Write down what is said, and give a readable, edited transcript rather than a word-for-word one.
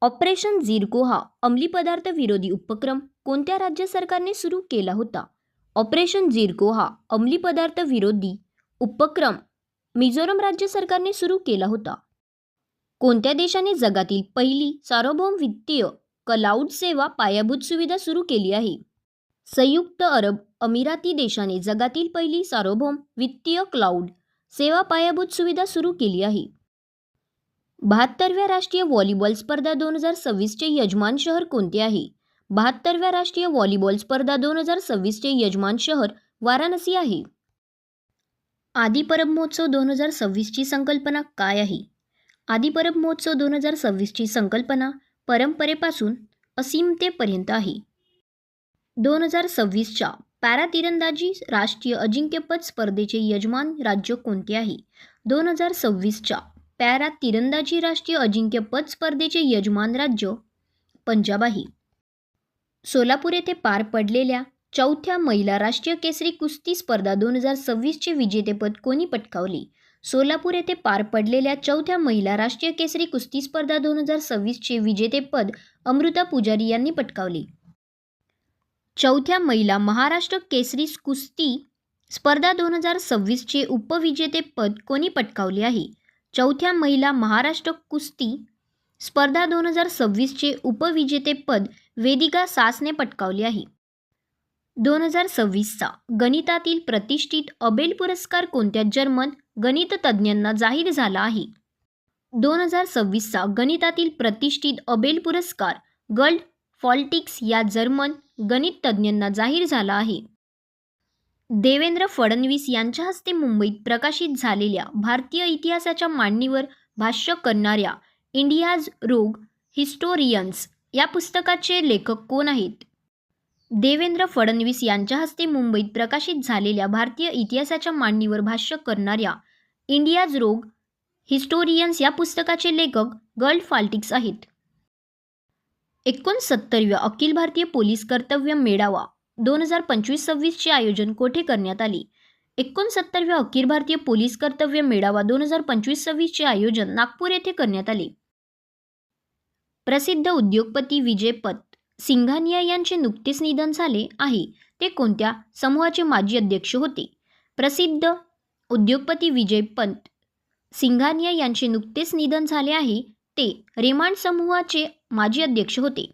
Operation झिरको हा अंमली पदार्थ विरोधी उपक्रम कोणत्या राज्य सरकारने सुरू केला होता? ऑपरेशन झिरको हा अंमली पदार्थ विरोधी उपक्रम मिझोरम राज्य सरकारने सुरू केला होता. कोणत्या देशाने जगातील पहिली सार्वभौम वित्तीय क्लाउड सेवा पायाभूत सुविधा सुरू केली आहे? संयुक्त अरब अमिराती देशाने जगातील पहिली सार्वभौम वित्तीय क्लाउड सेवा पायाभूत सुविधा सुरू केली आहे. 72व्या राष्ट्रीय व्हॉलीबॉल स्पर्धा 2026 चे यजमान शहर कोणते आहे? 72व्या राष्ट्रीय व्हॉलीबॉल स्पर्धा 2026 चे यजमान शहर वाराणसी आहे. आदिपरब महोत्सव 2026 ची संकल्पना काय आहे? आदिपरब महोत्सव 2026 ची संकल्पना परंपरेपासून असीमतेपर्यंत आहे. 2026च्या पॅरा तिरंदाजी राष्ट्रीय अजिंक्यपद स्पर्धेचे यजमान राज्य कोणते आहे? 2026च्या पॅरा तिरंदाजी राष्ट्रीय अजिंक्यपद स्पर्धेचे यजमान राज्य पंजाब आहे. सोलापूर येथे पार पडलेल्या चौथ्या महिला राष्ट्रीय केसरी कुस्ती स्पर्धा 2026 चे विजेतेपद कोणी पटकावले? सोलापूर येथे पार पडलेल्या चौथ्या महिला राष्ट्रीय केसरी कुस्ती स्पर्धा 2026 चे विजेतेपद अमृता पुजारी यांनी पटकावले. चौथ्या महिला महाराष्ट्र केसरी कुस्ती स्पर्धा 2026 चे उपविजेतेपद कोणी पटकावले आहे? चौथ्या महिला महाराष्ट्र कुस्ती स्पर्धा 2026 चे उपविजेतेपद वेदिका सासने पटकावले आहे. 2026चा गणितातील प्रतिष्ठित अबेल पुरस्कार कोणत्या जर्मन गणिततज्ज्ञांना जाहीर झाला आहे? 2026चा गणितातील प्रतिष्ठित अबेल पुरस्कार गर्ल्ड फॉल्टिक्स या जर्मन गणिततज्ज्ञांना जाहीर झाला आहे. देवेंद्र फडणवीस यांच्या हस्ते मुंबईत प्रकाशित झालेल्या भारतीय इतिहासाच्या मांडणीवर भाष्य करणाऱ्या इंडियाज रोग हिस्टोरियन्स या पुस्तकाचे लेखक कोण आहेत? देवेंद्र फडणवीस यांच्या हस्ते मुंबईत प्रकाशित झालेल्या भारतीय इतिहासाच्या मांडणीवर भाष्य करणाऱ्या इंडियाज रोग हिस्टोरियन्स या पुस्तकाचे लेखक गर्ल्ड फॉल्टिक्स आहेत. 69व्या अखिल भारतीय पोलीस कर्तव्य मेळावा 2025-26 चे आयोजन कोठे करण्यात आले? 69व्या अखिल भारतीय पोलीस कर्तव्य मेळावा 2025-26 चे आयोजन नागपूर येथे करण्यात आले. प्रसिद्ध उद्योगपती विजय पंत सिंघानिया यांचे नुकतेच निधन झाले आहे. ते कोणत्या समूहाचे माजी अध्यक्ष होते? प्रसिद्ध उद्योगपती विजय पंत सिंघानिया यांचे नुकतेच निधन झाले आहे. ते रेमांड समूहाचे माजी अध्यक्ष होते.